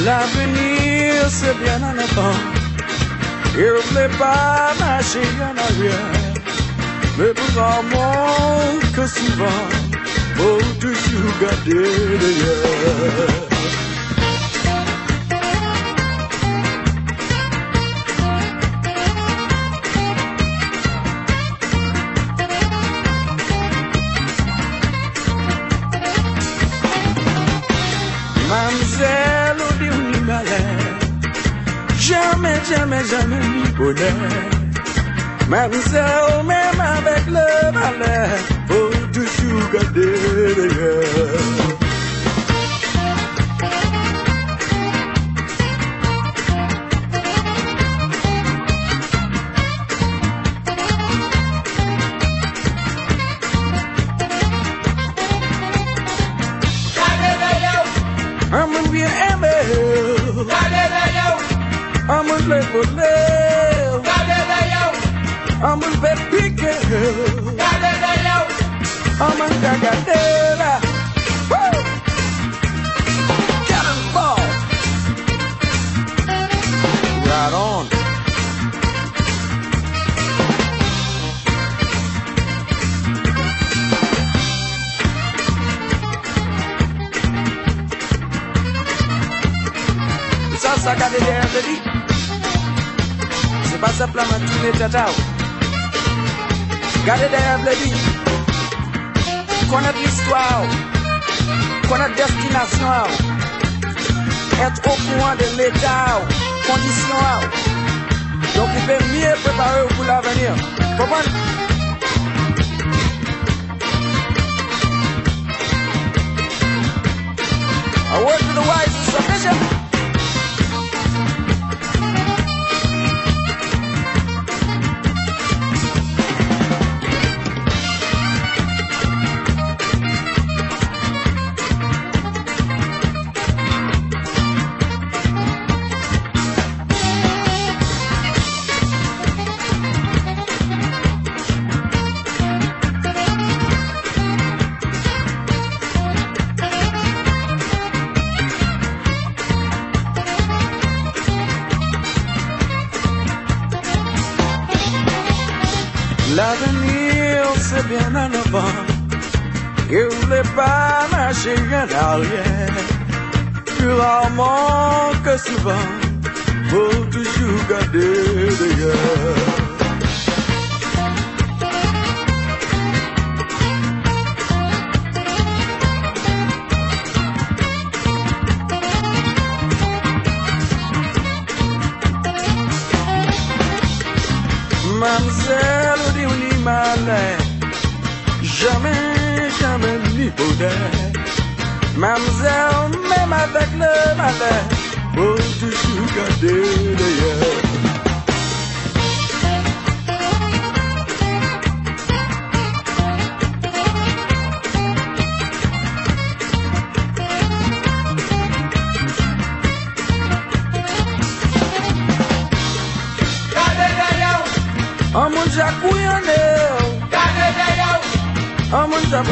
L'avenir c'est bien en avant. Il ne voulait pas marcher en arrière. Mais pour l'amour que souvent, faut toujours garder derrière. Mademoiselle, au Dieu ni malheur, jamais, jamais, jamais ni bonheur. Mademoiselle, même avec le malheur, faut toujours garder derrière. I'm gonna be an amber. I'm gonna play for love. I'm gonna bet big girl. I'm gonna gagadera. Woo! Cannonball. Right on. Ça garder derrière de lui. C'est pas simplement tourner tata. Garder derrière de lui. Connaître l'histoire. Connaître destination. Être au courant de l'état. Condition. Donc il peut mieux préparer pour l'avenir. Comprenez? A word to the wise is sufficient. L'avenir c'est bien en avant. Il ne voulait pas marcher en arrière. Plus rarement que souvent, faut toujours garder derrière. Mademoiselle, au Dieu ni malheur, jamais, jamais ni bonheur. Mademoiselle, même avec le malheur, faut toujours garder derrière. I'm on Jacques Bouillonnet. I'm on Jacques